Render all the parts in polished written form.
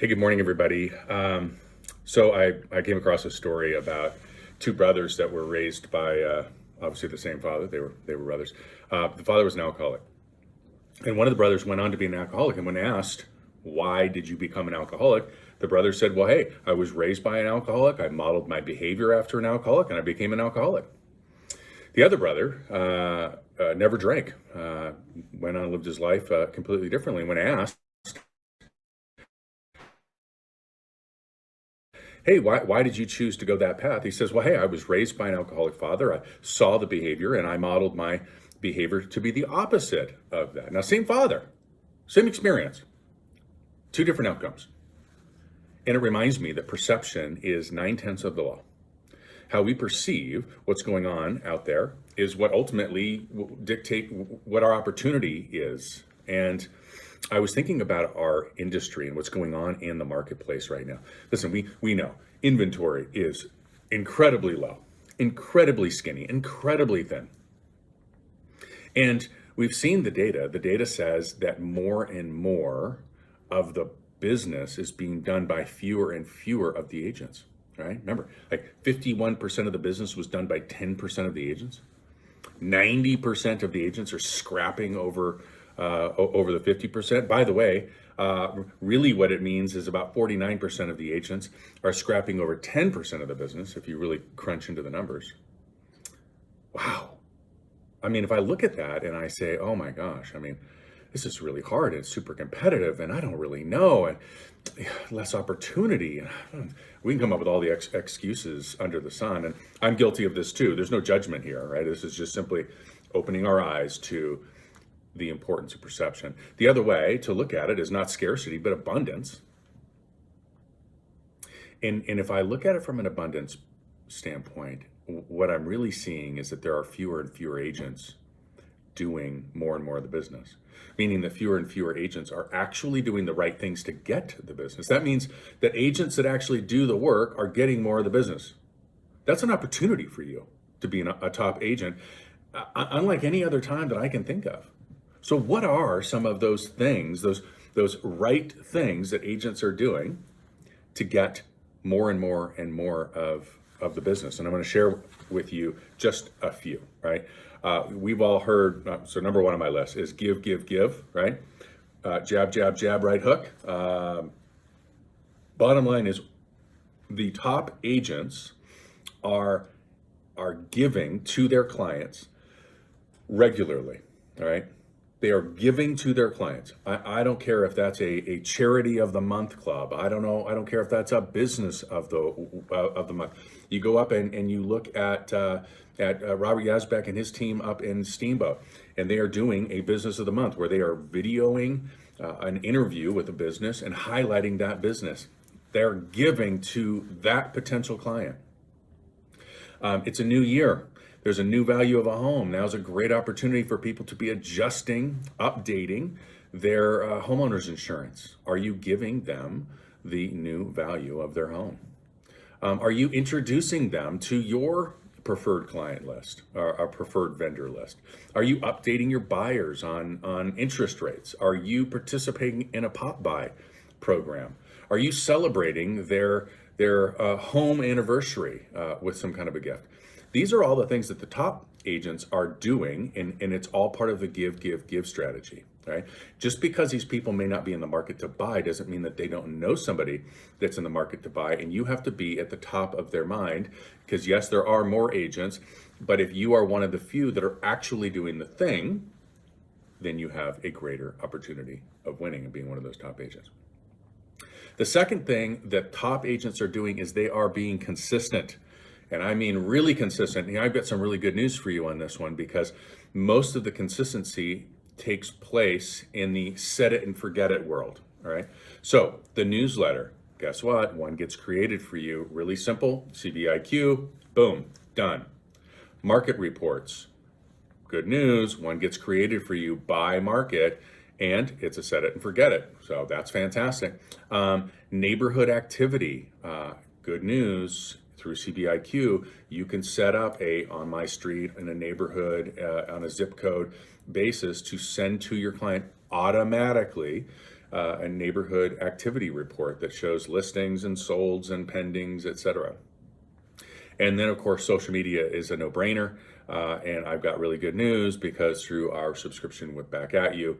Hey, good morning, everybody. So I came across a story about two brothers that were raised by obviously the same father. They were brothers. The father was an alcoholic, and one of the brothers went on to be an alcoholic. And when asked, "Why did you become an alcoholic?" the brother said, "Well, hey, I was raised by an alcoholic. I modeled my behavior after an alcoholic, and I became an alcoholic." The other brother never drank. Went on and lived his life completely differently. When asked, "Hey, why did you choose to go that path?" He says, "Well, hey, I was raised by an alcoholic father. I saw the behavior and I modeled my behavior to be the opposite of that." Now, same father, same experience, two different outcomes. And it reminds me that perception is 9/10 of the law. How we perceive what's going on out there is what ultimately will dictate what our opportunity is. And I was thinking about our industry and what's going on in the marketplace right now. Listen, we know inventory is incredibly low, incredibly skinny, incredibly thin. And we've seen the data. The data says that more and more of the business is being done by fewer and fewer of the agents, right? Remember, like 51% of the business was done by 10% of the agents. 90% of the agents are scrapping over the 50%. By the way, really what it means is about 49% of the agents are scrapping over 10% of the business, if you really crunch into the numbers. Wow. I mean, if I look at that and I say, oh my gosh, I mean, this is really hard. It's super competitive and I don't really know. And less opportunity. We can come up with all the excuses under the sun. And I'm guilty of this too. There's no judgment here, right? This is just simply opening our eyes to the importance of perception. The other way to look at it is not scarcity, but abundance. And if I look at it from an abundance standpoint, what I'm really seeing is that there are fewer and fewer agents doing more and more of the business, meaning that fewer and fewer agents are actually doing the right things to get the business. That means that agents that actually do the work are getting more of the business. That's an opportunity for you to be a top agent, unlike any other time that I can think of. So what are some of those things, those right things that agents are doing to get more and more and more of the business? And I'm going to share with you just a few, right? We've all heard, so number one on my list is give, give, give, right? Jab, jab, jab, right hook. Bottom line is the top agents are giving to their clients regularly, all right? They are giving to their clients. I don't care if that's a charity of the month club. I don't know. I don't care if that's a business of the month. You go up and you look at Robert Yazbek and his team up in Steamboat, and they are doing a business of the month where they are videoing an interview with a business and highlighting that business. They're giving to that potential client. It's a new year. There's a new value of a home. Now's a great opportunity for people to be adjusting, updating their homeowner's insurance. Are you giving them the new value of their home? Are you introducing them to your preferred client list or a preferred vendor list? Are you updating your buyers on interest rates? Are you participating in a pop buy program? Are you celebrating their home anniversary with some kind of a gift? These are all the things that the top agents are doing, and it's all part of the give, give, give strategy, right? Just because these people may not be in the market to buy doesn't mean that they don't know somebody that's in the market to buy, and you have to be at the top of their mind, because yes, there are more agents, but if you are one of the few that are actually doing the thing, then you have a greater opportunity of winning and being one of those top agents. The second thing that top agents are doing is they are being consistent. And I mean really consistent. I've got some really good news for you on this one, because most of the consistency takes place in the set it and forget it world. All right. So the newsletter, guess what? One gets created for you. Really simple. CBIQ, boom, done. Market reports, good news. One gets created for you by market, and it's a set it and forget it. So that's fantastic. Neighborhood activity, good news. Through CBIQ, you can set up a on my street in a neighborhood on a zip code basis to send to your client automatically a neighborhood activity report that shows listings and solds and pendings, etc. And then, of course, social media is a no-brainer. And I've got really good news because through our subscription with Back At You,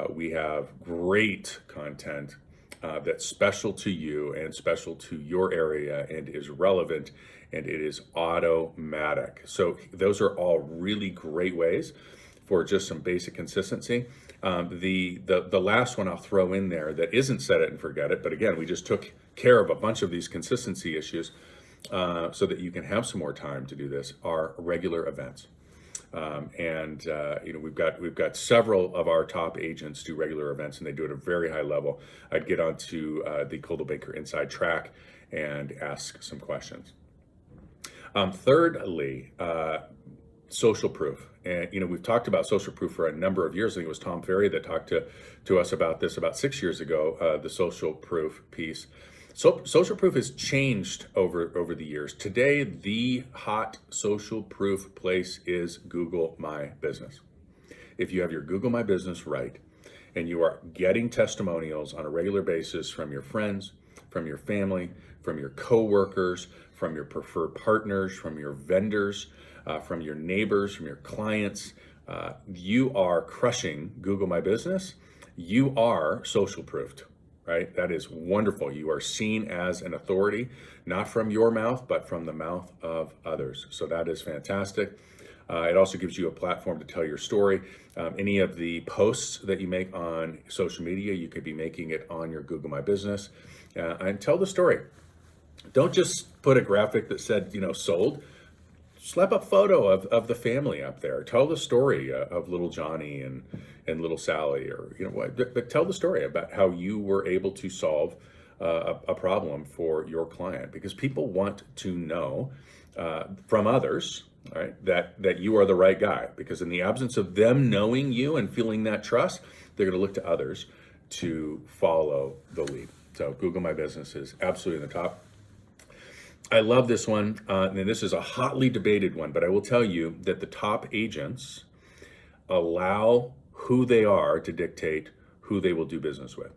we have great content that's special to you and special to your area and is relevant, and it is automatic. So those are all really great ways for just some basic consistency. The last one I'll throw in there that isn't set it and forget it, but again, we just took care of a bunch of these consistency issues so that you can have some more time to do this, are regular events. We've got several of our top agents do regular events, and they do it at a very high level. I'd get onto the Coldwell Banker Inside Track and ask some questions. Thirdly, social proof. And we've talked about social proof for a number of years. I think it was Tom Ferry that talked to us about this about 6 years ago, the social proof piece. So social proof has changed over the years. Today, the hot social proof place is Google My Business. If you have your Google My Business right, and you are getting testimonials on a regular basis from your friends, from your family, from your coworkers, from your preferred partners, from your vendors, from your neighbors, from your clients, you are crushing Google My Business. You are social proofed. Right? That is wonderful. You are seen as an authority, not from your mouth, but from the mouth of others. So that is fantastic. It also gives you a platform to tell your story. Any of the posts that you make on social media, you could be making it on your Google My Business, and tell the story. Don't just put a graphic that said, sold. Slap a photo of the family up there. Tell the story of little Johnny and little Sally, or but tell the story about how you were able to solve a problem for your client, because people want to know from others, right, that you are the right guy. Because in the absence of them knowing you and feeling that trust, they're going to look to others to follow the lead. So Google My Business is absolutely in the top. I love this one, and this is a hotly debated one, but I will tell you that the top agents allow who they are to dictate who they will do business with.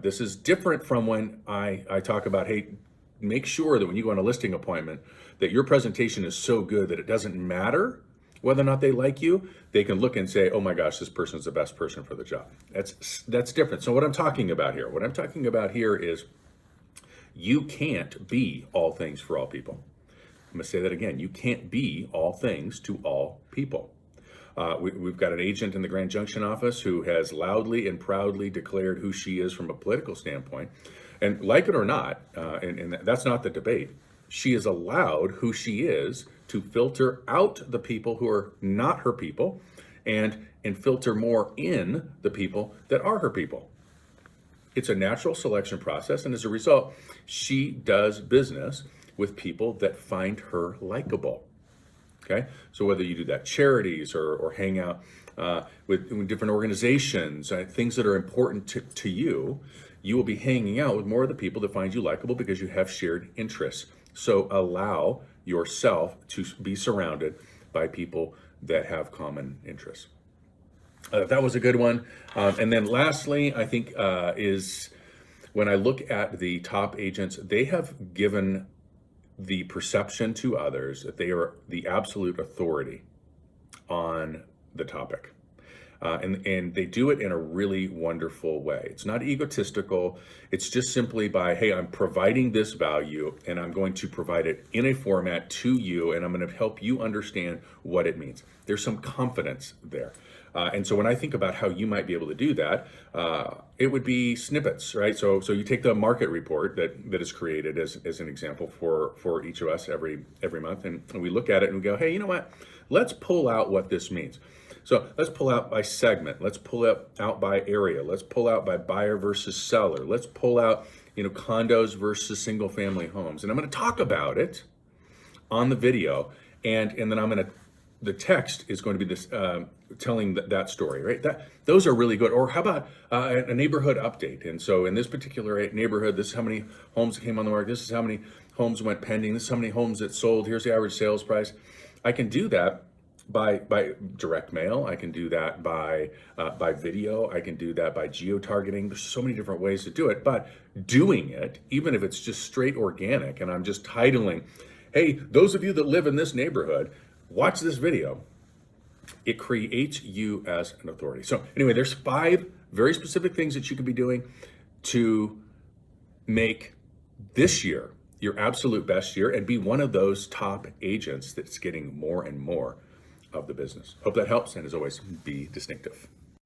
This is different from when I talk about, hey, make sure that when you go on a listing appointment, that your presentation is so good that it doesn't matter whether or not they like you. They can look and say, oh my gosh, this person's the best person for the job. That's different. So what I'm talking about here is, you can't be all things for all people. I'm going to say that again. You can't be all things to all people. We've got an agent in the Grand Junction office who has loudly and proudly declared who she is from a political standpoint. And like it or not, and that's not the debate, she is allowed who she is to filter out the people who are not her people and filter more in the people that are her people. It's a natural selection process, and as a result, she does business with people that find her likable. Okay, so whether you do that charities or hang out with different organizations, things that are important to you, you will be hanging out with more of the people that find you likable because you have shared interests. So allow yourself to be surrounded by people that have common interests. That was a good one. And then lastly, I think is when I look at the top agents, they have given the perception to others that they are the absolute authority on the topic. And they do it in a really wonderful way. It's not egotistical. It's just simply by, hey, I'm providing this value and I'm going to provide it in a format to you, and I'm going to help you understand what it means. There's some confidence there. And so when I think about how you might be able to do that, it would be snippets, right? So you take the market report that is created as an example for each of us every month, and we look at it and we go, hey, you know what? Let's pull out what this means. So let's pull out by segment. Let's pull out by area. Let's pull out by buyer versus seller. Let's pull out, condos versus single family homes. And I'm going to talk about it on the video, and then the text is going to be this telling that story, right? Those are really good. Or how about a neighborhood update? And so in this particular neighborhood, this is how many homes came on the market. This is how many homes went pending. This is how many homes that sold. Here's the average sales price. I can do that by direct mail. I can do that by video. I can do that by geo-targeting. There's so many different ways to do it, but doing it, even if it's just straight organic, and I'm just titling, hey, those of you that live in this neighborhood, watch this video. It creates you as an authority. So anyway, there's 5 very specific things that you can be doing to make this year your absolute best year and be one of those top agents that's getting more and more of the business. Hope that helps. And as always, be distinctive.